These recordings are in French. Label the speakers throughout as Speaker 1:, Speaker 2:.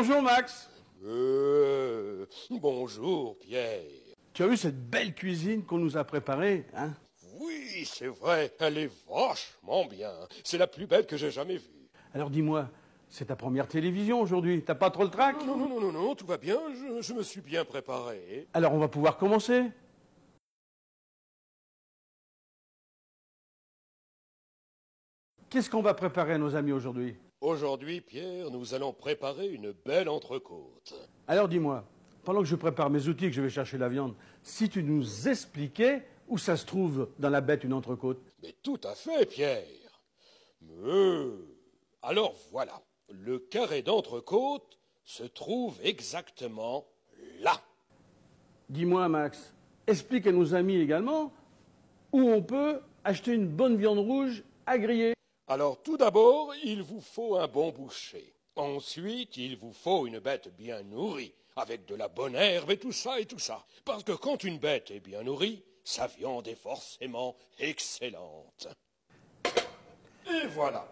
Speaker 1: Bonjour Max.
Speaker 2: Bonjour Pierre.
Speaker 1: Tu as vu cette belle cuisine qu'on nous a préparée, hein?
Speaker 2: Oui, c'est vrai, elle est vachement bien. C'est la plus belle que j'ai jamais vue.
Speaker 1: Alors dis-moi, c'est ta première télévision aujourd'hui, t'as pas trop le trac?
Speaker 2: Non, tout va bien, je me suis bien préparé.
Speaker 1: Alors on va pouvoir commencer? Qu'est-ce qu'on va préparer à nos amis aujourd'hui?
Speaker 2: Aujourd'hui, Pierre, nous allons préparer une belle entrecôte.
Speaker 1: Alors dis-moi, pendant que je prépare mes outils et que je vais chercher la viande, si tu nous expliquais où ça se trouve dans la bête une entrecôte?
Speaker 2: Mais tout à fait, Pierre. Alors voilà, le carré d'entrecôte se trouve exactement là.
Speaker 1: Dis-moi Max, explique à nos amis également où on peut acheter une bonne viande rouge à griller.
Speaker 2: Alors tout d'abord, il vous faut un bon boucher. Ensuite, il vous faut une bête bien nourrie, avec de la bonne herbe et tout ça et tout ça. Parce que quand une bête est bien nourrie, sa viande est forcément excellente. Et voilà.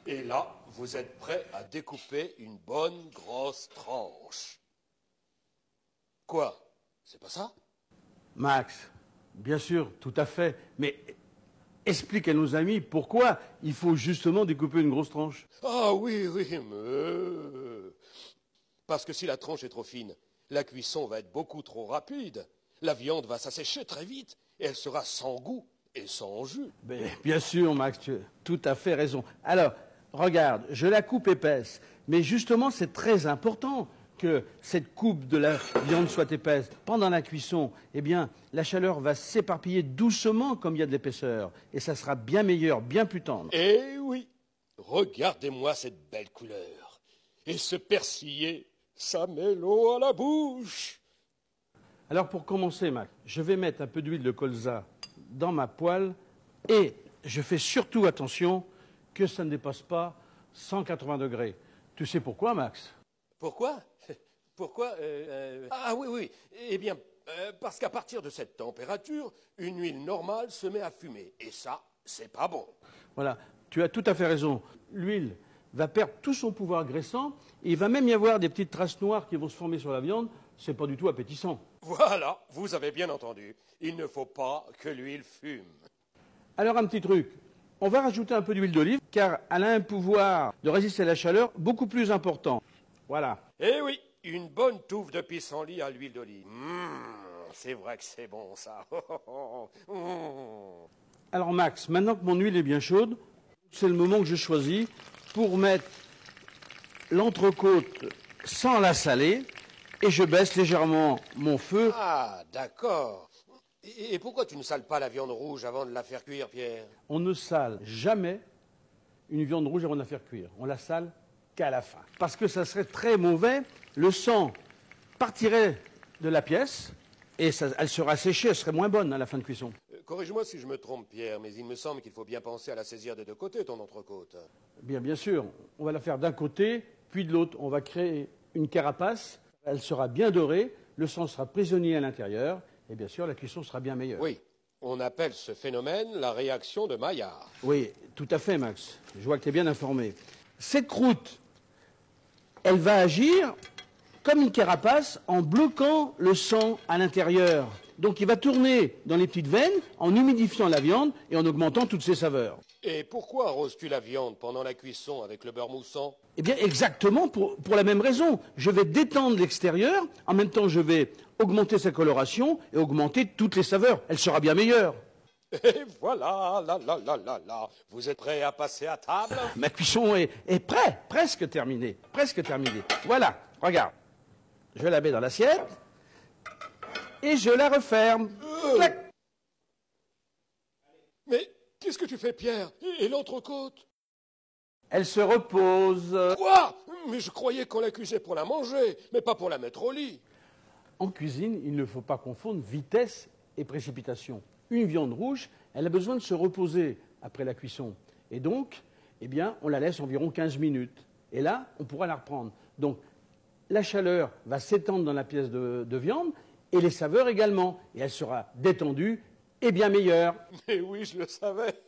Speaker 2: Et là, vous êtes prêt à découper une bonne grosse tranche. Quoi? C'est pas ça?
Speaker 1: Max, bien sûr, tout à fait, mais explique à nos amis pourquoi il faut justement découper une grosse tranche.
Speaker 2: Ah oui, parce que si la tranche est trop fine, la cuisson va être beaucoup trop rapide. La viande va s'assécher très vite et elle sera sans goût et sans jus.
Speaker 1: Bien sûr, Max, tu as tout à fait raison. Alors, regarde, je la coupe épaisse, mais justement, c'est très important que cette coupe de la viande soit épaisse. Pendant la cuisson, eh bien, la chaleur va s'éparpiller doucement comme il y a de l'épaisseur, et ça sera bien meilleur, bien plus tendre.
Speaker 2: Eh oui, regardez-moi cette belle couleur. Et ce persillé, ça met l'eau à la bouche.
Speaker 1: Alors pour commencer, Max, je vais mettre un peu d'huile de colza dans ma poêle et je fais surtout attention que ça ne dépasse pas 180 degrés. Tu sais pourquoi, Max?
Speaker 2: Pourquoi? Pourquoi Ah oui. Eh bien, parce qu'à partir de cette température, une huile normale se met à fumer. Et ça, c'est pas bon.
Speaker 1: Voilà, tu as tout à fait raison. L'huile va perdre tout son pouvoir graissant et il va même y avoir des petites traces noires qui vont se former sur la viande. C'est pas du tout appétissant.
Speaker 2: Voilà, vous avez bien entendu. Il ne faut pas que l'huile fume.
Speaker 1: Alors un petit truc, on va rajouter un peu d'huile d'olive car elle a un pouvoir de résister à la chaleur beaucoup plus important. Voilà.
Speaker 2: Eh oui, une bonne touffe de pissenlit à l'huile d'olive. C'est vrai que c'est bon ça.
Speaker 1: Alors Max, maintenant que mon huile est bien chaude, c'est le moment que je choisis pour mettre l'entrecôte sans la saler et je baisse légèrement mon feu.
Speaker 2: Ah, d'accord. Et pourquoi tu ne sales pas la viande rouge avant de la faire cuire, Pierre?
Speaker 1: On ne sale jamais une viande rouge avant de la faire cuire. On la sale qu'à la fin. Parce que ça serait très mauvais, le sang partirait de la pièce et elle sera séchée, elle serait moins bonne à la fin de cuisson.
Speaker 2: Corrige-moi si je me trompe, Pierre, mais il me semble qu'il faut bien penser à la saisir des deux côtés, ton entrecôte.
Speaker 1: Bien sûr, on va la faire d'un côté, puis de l'autre. On va créer une carapace, elle sera bien dorée, le sang sera prisonnier à l'intérieur, et bien sûr, la cuisson sera bien meilleure.
Speaker 2: Oui, on appelle ce phénomène la réaction de Maillard.
Speaker 1: Oui, tout à fait, Max. Je vois que tu es bien informé. Cette croûte, elle va agir comme une carapace en bloquant le sang à l'intérieur. Donc il va tourner dans les petites veines en humidifiant la viande et en augmentant toutes ses saveurs.
Speaker 2: Et pourquoi arroses-tu la viande pendant la cuisson avec le beurre moussant?
Speaker 1: Eh bien exactement pour la même raison. Je vais détendre l'extérieur, en même temps je vais augmenter sa coloration et augmenter toutes les saveurs. Elle sera bien meilleure.
Speaker 2: Et voilà, vous êtes prêts à passer à table?
Speaker 1: Ma cuisson est prête, presque terminée, presque terminée. Voilà, regarde. Je la mets dans l'assiette et je la referme. Clac.
Speaker 2: Mais qu'est-ce que tu fais, Pierre? Et l'entrecôte?
Speaker 1: Elle se repose.
Speaker 2: Quoi? Mais je croyais qu'on la cuisait pour la manger, mais pas pour la mettre au lit.
Speaker 1: En cuisine, il ne faut pas confondre vitesse et précipitation. Une viande rouge, elle a besoin de se reposer après la cuisson. Et donc, eh bien, on la laisse environ 15 minutes. Et là, on pourra la reprendre. Donc, la chaleur va s'étendre dans la pièce de viande et les saveurs également. Et elle sera détendue et bien meilleure.
Speaker 2: Mais oui, je le savais.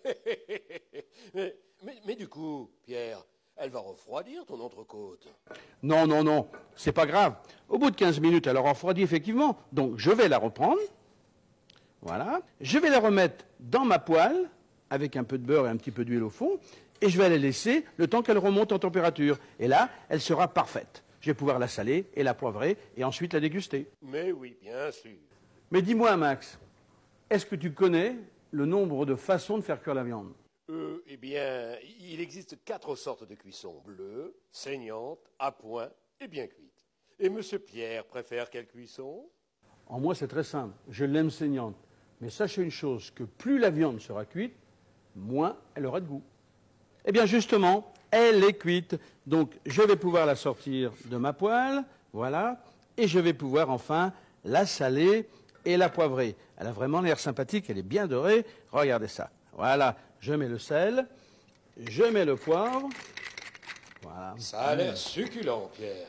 Speaker 2: Mais du coup, Pierre, Elle va refroidir ton entrecôte.
Speaker 1: Non, non, non, c'est pas grave. Au bout de 15 minutes, elle aura refroidi effectivement. Donc je vais la reprendre. Voilà. Je vais la remettre dans ma poêle, avec un peu de beurre et un petit peu d'huile au fond, et je vais la laisser le temps qu'elle remonte en température. Et là, elle sera parfaite. Je vais pouvoir la saler et la poivrer, et ensuite la déguster.
Speaker 2: Mais oui, bien sûr.
Speaker 1: Mais dis-moi, Max, est-ce que tu connais le nombre de façons de faire cuire la viande?
Speaker 2: Eh bien, il existe 4 sortes de cuisson. Bleue, saignante, à point et bien cuite. Et Monsieur Pierre préfère quelle cuisson?
Speaker 1: En moi, c'est très simple. Je l'aime saignante. Mais sachez une chose, que plus la viande sera cuite, moins elle aura de goût. Eh bien, justement, elle est cuite. Donc, je vais pouvoir la sortir de ma poêle, voilà, et je vais pouvoir enfin la saler et la poivrer. Elle a vraiment l'air sympathique, elle est bien dorée. Regardez ça. Voilà, je mets le sel, je mets le poivre. Voilà.
Speaker 2: Ça a l'air succulent, Pierre.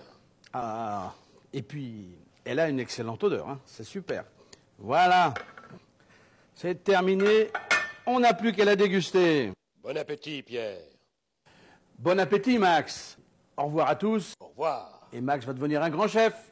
Speaker 1: Ah, et puis, elle a une excellente odeur, hein. C'est super. Voilà, c'est terminé. On n'a plus qu'à la déguster.
Speaker 2: Bon appétit, Pierre.
Speaker 1: Bon appétit, Max. Au revoir à tous.
Speaker 2: Au revoir.
Speaker 1: Et Max va devenir un grand chef.